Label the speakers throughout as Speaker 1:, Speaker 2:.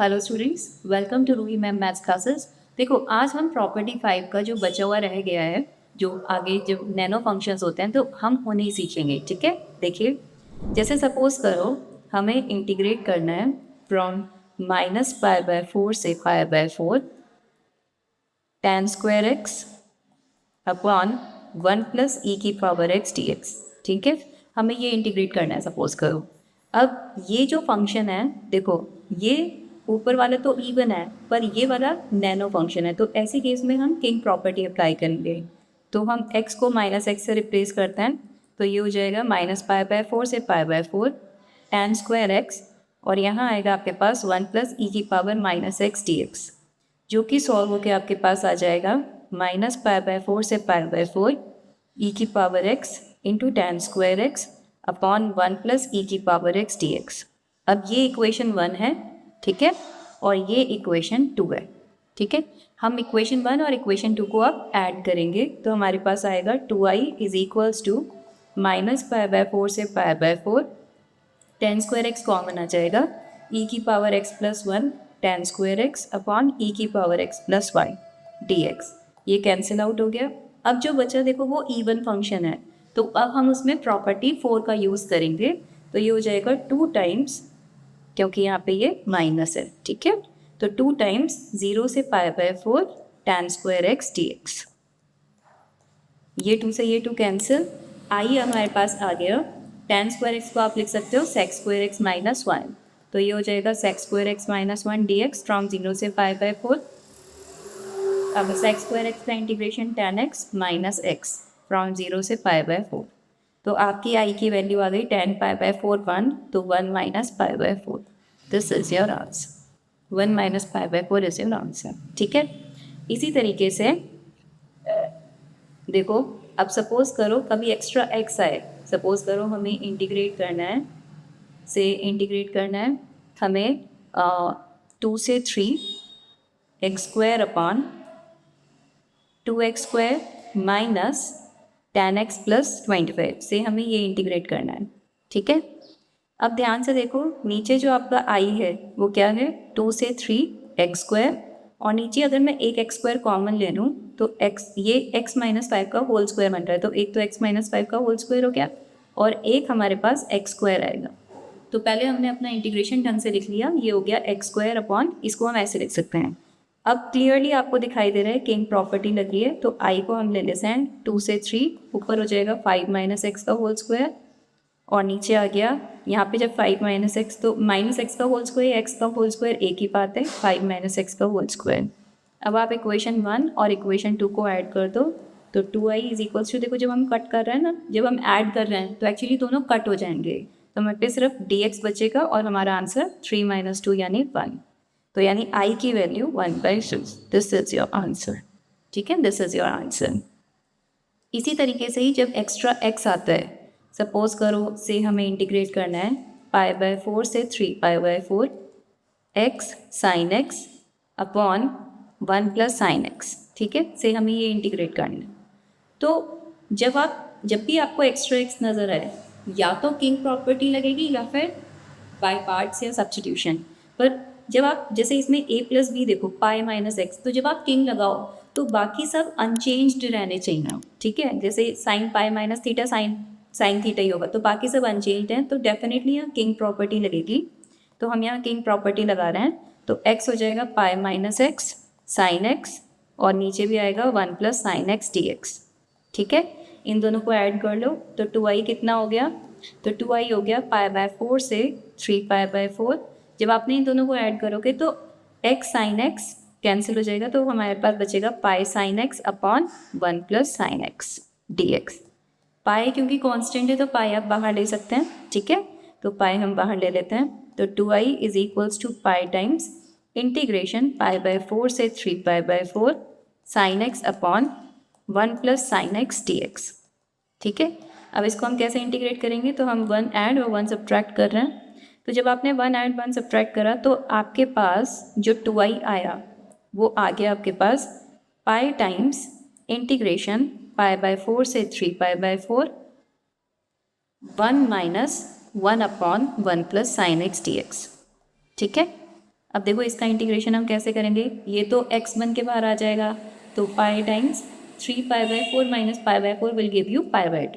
Speaker 1: Hello students, welcome to Roohi ma'am maths classes. देखो, आज हम प्रॉपर्टी 5 का जो बचा हुआ रह गया है, जो आगे जब नैनो फंक्शंस होते हैं तो हम उन्हें सीखेंगे। ठीक है, देखिए, जैसे सपोज करो हमें इंटीग्रेट करना है फ्रॉम -π/4 से π/4 tan square x upon 1 + e⁻x dx। ठीक है, हमें ये इंटीग्रेट करना है सपोज करो। अब ये जो फंक्शन है, देखो, ये ऊपर वाला तो इवन है पर ये वाला नैनो फंक्शन है, तो ऐसे केस में हम किंग प्रॉपर्टी अप्लाई करेंगे। तो हम x को -x से रिप्लेस करते हैं, तो ये हो जाएगा -π/4 से π/4 tan स्क्वायर एक्स, और यहाँ आएगा आपके पास 1 + e⁻x dx, जो कि सॉल्व होकर आपके पास आ जाएगा -π/4 से π/4 e⁻x into tan square x upon 1 + e⁻x dx। अब ये इक्वेशन 1 है, ठीक है, और ये इक्वेशन 2 है। ठीक है, हम इक्वेशन 1 और इक्वेशन 2 को अब ऐड करेंगे, तो हमारे पास आएगा 2i = -π/4 से π/4 tan स्क्वायर एक्स कॉमन आ जाएगा e⁻x + 1 tan square x upon e⁻x + y dx। ये कैंसिल आउट हो गया। अब जो बचा देखो वो इवन फंक्शन है, तो अब हम उसमें प्रॉपर्टी 4 का यूज़ करेंगे, तो ये हो जाएगा 2 टाइम्स, क्योंकि यहाँ पे ये माइनस है। ठीक है, तो 2 टाइम्स 0 से π/4 tan स्क्वायर एक्स dx। ये 2 से ये 2 कैंसिल, आई हमारे पास आ गया। tan स्क्वायर एक्स को आप लिख सकते हो sec स्क्वायर एक्स - 1, तो ये हो जाएगा sec square x - 1 dx from 0 से π/4। अब sec स्क्वायर एक्स का integration tan x - x from 0 से π/4, तो आपकी आई की वैल्यू आ गई tan π/4 1, तो 1 - π/4। This is your answer. 1 - π/4 is your answer. ठीक है, इसी तरीके से देखो, अब सपोज करो कभी एक्स्ट्रा एक्स आए, सपोज करो हमें इंटीग्रेट करना है, हमें 2 से 3 x² upon 2x² minus tan x + 25 से हमें ये इंटीग्रेट करना है। ठीक है, अब ध्यान से देखो, नीचे जो आपका i है वो क्या है, 2 से 3 x², और नीचे अगर मैं एक x² कॉमन ले लूँ तो x, ये x - 5 का होल स्क्वायर बन रहा है, तो एक तो x - 5 का होल स्क्वायर हो गया और एक हमारे पास x² आएगा। तो पहले हमने अपना इंटीग्रेशन ढंग से लिख लिया, ये हो गया x² अपॉन, इसको हम ऐसे लिख सकते हैं। अब क्लियरली आपको दिखाई दे रहा है किंग प्रॉपर्टी लगी है, तो i को हम ले लेते हैं 2 से 3, ऊपर हो जाएगा 5 - x का होल स्क्वायर, और नीचे आ गया यहाँ पे जब 5 - x, तो -x का होल स्क्वायर, x का होल स्क्वायर एक ही बात है, 5 - x का होल स्क्वायर। अब आप इक्वेशन 1 और इक्वेशन 2 को ऐड कर दो, तो 2i = देखो, जब हम कट कर रहे हैं ना, जब हम ऐड कर रहे हैं तो एक्चुअली दोनों कट हो जाएंगे, तो हमारे पे सिर्फ dx बचेगा और हमारा आंसर 3 - 2 यानी 1, तो यानी i की value 1/6। This is your answer. ठीक है, दिस इज योर आंसर। इसी तरीके से ही जब एक्स्ट्रा x आता है, सपोज करो से हमें इंटीग्रेट करना है π/4 से 3π/4 x sin x upon 1 + sin x। ठीक है, से हमें ये इंटीग्रेट करना है। तो जब भी आपको एक्स्ट्रा x नज़र आए, या तो किंग प्रॉपर्टी लगेगी या फिर बाय पार्ट्स या सब्स्टिट्यूशन। पर जब आप जैसे इसमें a + b देखो π - x, तो जब आप किंग लगाओ तो बाकी सब अनचेंज्ड रहने चाहिए। ठीक है, जैसे sin π - थीटा sin थीटा ही होगा, तो बाकी सब अनचेंज्ड हैं, तो डेफिनेटली यहाँ किंग प्रॉपर्टी लगेगी। तो हम यहाँ किंग प्रॉपर्टी लगा रहे हैं, तो x हो जाएगा π - x sin x, और नीचे भी आएगा 1 + sin x dx। ठीक है, इन दोनों को ऐड कर लो, तो 2i कितना हो गया, तो 2i हो गया π/4 से 3π/4। जब आपने इन दोनों को ऐड करोगे तो x sin x कैंसिल हो जाएगा, तो हमारे पास बचेगा π sin x upon 1 + sin x dx। पाई क्योंकि कांस्टेंट है तो पाई आप बाहर ले सकते हैं। ठीक है, तो पाई हम बाहर ले लेते हैं, तो 2i = पाई टाइम्स इंटीग्रेशन π/4 से 3π/4 sin x upon 1 + sin x dx। ठीक है, अब इसको हम कैसे इंटीग्रेट करेंगे, तो हम 1 ऐड और 1 सब्ट्रैक्ट कर रहे हैं, तो जब आपने 1 ऐड 1 सब्ट्रैक्ट करा तो आपके पास जो 2i आया वो आ गया आपके पास पाई टाइम्स इंटीग्रेशन π/4 से 3π/4 1 - 1 अपॉन 1 + sin x dx। ठीक है, अब देखो इसका इंटीग्रेशन हम कैसे करेंगे, ये तो x बन के बाहर आ जाएगा, तो pi times 3π/4 minus π/4 will give you π/2।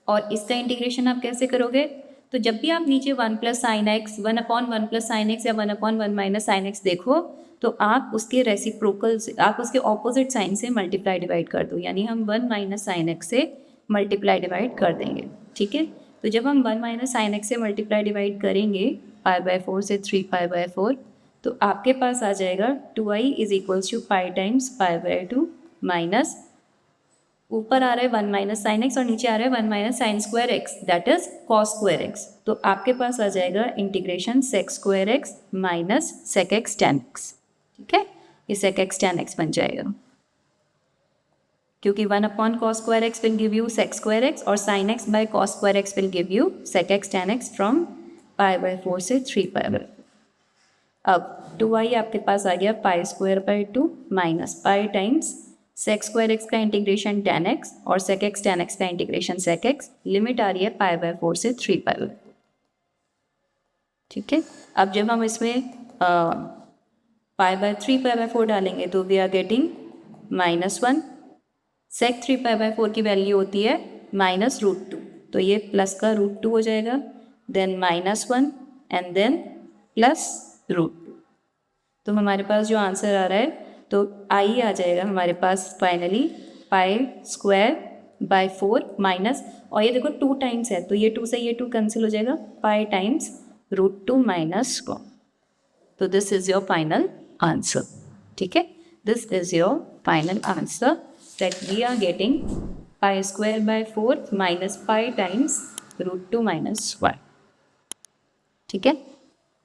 Speaker 1: और इसका इंटीग्रेशन आप कैसे करोगे, तो जब भी आप नीचे 1 + sin x, 1/1 + sin x या 1/1 - sin x देखो, तो आप उसके रेसिप्रोकल से, आप उसके ऑपोजिट साइन से मल्टीप्लाई डिवाइड कर दो, यानी हम 1 - sin x से मल्टीप्लाई डिवाइड कर देंगे। ठीक है, तो जब हम 1 - sin x से मल्टीप्लाई डिवाइड करेंगे π/4 से 3π/4, तो आपके पास आ जाएगा 2i = पाई टाइम्स π/2 माइनस, ऊपर आ रहा है 1 - sin x और नीचे आ रहा है 1 - sin² x, that is cos² x। तो आपके पास आ जाएगा integration sec² x minus sec x tan x। ठीक है, ये sec x tan x बन जाएगा, क्योंकि 1/cos² x will give you sec² x और sin x by cos² x will give you sec x tan x from π/4 से 3π/4। अब 2i आपके पास आ गया π² minus pi times sec² x का इंटीग्रेशन tan x और sec x tan x का इंटीग्रेशन sec x, लिमिट आ रही है π/4 से 3π/4। ठीक है, अब जब हम इसमें π/3 π/4 डालेंगे तो वी आर गेटिंग -1, sec 3π/4 की वैल्यू होती है -√2, तो ये प्लस का √2 हो जाएगा, देन -1 एंड देन +√2। तो हमारे पास जो आंसर आ रहा है, तो आई आ जाएगा हमारे पास फाइनली π² माइनस, और ये देखो 2 टाइम्स है, तो ये 2 से ये 2 कैंसिल हो जाएगा, पाई टाइम्स √2 माइनस 1। तो this is your final answer. ठीक है, this is your final answer that we are getting π² / 4 minus pi times √2 minus 1। ठीक है।